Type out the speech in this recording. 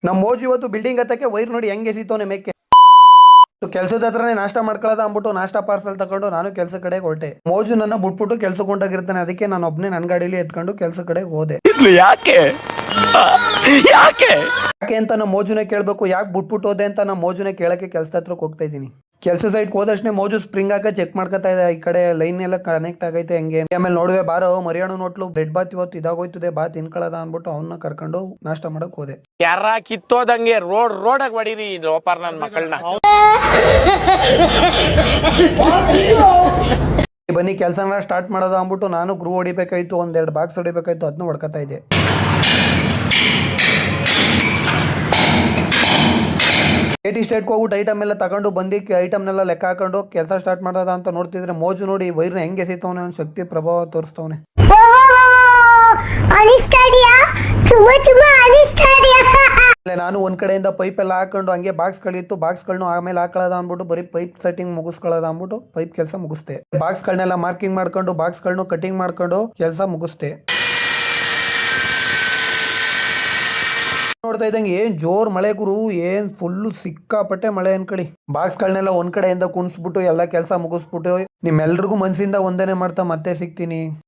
ನಮ್ಮ ಮೋಜು ಇವತ್ತು ಬಿಲ್ಡಿಂಗ್ ಹತ್ತಕ್ಕೆ ವೈರ್ ನೋಡಿ ಹೆಂಗೆ ಎಸಿತವನೆ ಮೇಕೆ. ಕೆಲ್ಸದ ಹತ್ರನೇ ನಾಷ್ಟ ಮಾಡ್ಕೊಳ್ಳೋದ ಅಂದ್ಬಿಟ್ಟು ನಾಷ್ಟ ಪಾರ್ಸಲ್ ತಗೊಂಡು ನಾನು ಕೆಲಸ ಕಡೆಗೆ ಹೊರಟೆ. ಮೋಜು ನನ್ನ ಬಿಟ್ಬಿಟ್ಟು ಕೆಲ್ಸಕ್ಕೆ ಹೊಂಟೋಗಿರ್ತಾನೆ, ಅದಕ್ಕೆ ನಾನು ಒಬ್ಬನೇ ನನ್ನ ಗಾಡೀಲಿ ಎತ್ಕೊಂಡು ಕೆಲಸ ಕಡೆಗೆ ಹೋದೆ. ಯಾಕೆ ಯಾಕೆ ಯಾಕೆ ಅಂತ ನಮ್ಮ ಮೋಜುನೇ ಕೇಳಬೇಕು, ಯಾಕೆ ಬಿಟ್ಬಿಟ್ಟು ಹೋದೆ ಅಂತ ನಮ್ಮ ಮೋಜುನೇ ಕೇಳಕ್ಕೆ ಕೆಲಸದ ಹತ್ರಕ್ಕೆ ಹೋಗ್ತಾ ಇದ್ದೀನಿ. ಕೆಲಸ ಸೈಟ್ಗೆ ಹೋದಷ್ಟೇ ಮೋಜು ಸ್ಪ್ರಿಂಗ್ ಹಾಕ ಚೆಕ್ ಮಾಡ್ಕೊತಾ ಇದೆ, ಈ ಕಡೆ ಲೈನ್ ಎಲ್ಲ ಕನೆಕ್ಟ್ ಆಗೈತೆ ಹೆಂಗೆ. ಆಮೇಲೆ ನೋಡುವೆ ಬಾರೋ ಮರಿಯಾಣು ನೋಟ್ಲು ಬ್ರೆಡ್ ಬಾತ್ ಇವತ್ತು ಇದಾಗೋಯ್ತದೆ, ಬಾ ತಿನ್ಕೊಳ್ಳೋದ ಅಂದ್ಬಿಟ್ಟು ಅವನ್ನ ಕರ್ಕೊಂಡು ನಾಷ್ಟ ಮಾಡಕ್ ಹೋದೆ. ಯಾರ ಕಿತ್ತೋದಂಗೆ ರೋಡಾಗ ಹೊಡೀರಿ ಲೋಪಾರ್ ನನ್ ಮಕ್ಕಳನ್ನ. ಬನ್ನಿ ಕೆಲಸನ ಸ್ಟಾರ್ಟ್ ಮಾಡೋದು ಅಂದ್ಬಿಟ್ಟು ನಾನು ಗ್ರೂ ಹೊಡಿಬೇಕಾಯ್ತು, ಒಂದೆರಡು ಬಾಕ್ಸ್ ಹೊಡಿಬೇಕಾಯ್ತು, ಅದನ್ನು ಹೊಡ್ಕೊತಾ ಇದ್ದೆ. ಸ್ಟೇಟ್ಗೆ ಹೋಗ್ಬಿಟ್ಟು ಐಟಮ್ ಎಲ್ಲ ತಗೊಂಡು ಬಂದು ಐಟಮ್ನೆಲ್ಲ ಲೆಕ್ಕ ಹಾಕೊಂಡು ಕೆಲಸ ಸ್ಟಾರ್ಟ್ ಮಾಡೋದ ಅಂತ ನೋಡ್ತಿದ್ರೆ ಮೋಜು ನೋಡಿ ವೈರ್ನ ಹೆಂಗೆ ಎಸಿತವನೆ, ಅವ್ನ ಶಕ್ತಿ ಪ್ರಭಾವ ತೋರಿಸ್ತವನೆ. ನಾನು ಒಂದ್ ಕಡೆಯಿಂದ ಪೈಪ್ ಎಲ್ಲ ಹಾಕೊಂಡು ಹಂಗೆ ಬಾಕ್ಸ್ಗಳಿತ್ತು, ಬಾಕ್ಸ್ಗಳನ್ನ ಆಮೇಲೆ ಹಾಕೊಳ್ಳೋದ ಅಂದ್ಬಿಟ್ಟು ಬರೀ ಪೈಪ್ ಸೆಟ್ಟಿಂಗ್ ಮುಗಿಸ್ಕೊಳ್ಳೋದ ಅಂದ್ಬಿಟ್ಟು ಪೈಪ್ ಕೆಲಸ ಮುಗಿಸ್ತೆ. ಬಾಕ್ಸ್ಗಳನ್ನೆಲ್ಲ ಮಾರ್ಕಿಂಗ್ ಮಾಡ್ಕೊಂಡು ಬಾಕ್ಸ್ಗಳನ್ನ ಕಟಿಂಗ್ ಮಾಡ್ಕೊಂಡು ಕೆಲಸ ಮುಗಿಸ್ತೆ. ನೋಡ್ತಾ ಇದ್ದಂಗೆ ಏನ್ ಜೋರ್ ಮಳೆ ಗುರು, ಏನ್ ಫುಲ್ಲು ಸಿಕ್ಕಾಪಟ್ಟೆ ಮಳೆ ಅನ್ಕಳಿ. ಬಾಕ್ಸ್ಗಳನ್ನೆಲ್ಲ ಒಂದ್ ಕಡೆಯಿಂದ ಕುಣಿಸ್ಬಿಟ್ಟು ಎಲ್ಲ ಕೆಲಸ ಮುಗಿಸ್ಬಿಟ್ಟು ನಿಮ್ಮೆಲ್ರಿಗೂ ಮನ್ಸಿಂದ ವಂದನೆ ಮಾಡ್ತಾ ಮತ್ತೆ ಸಿಗ್ತೀನಿ.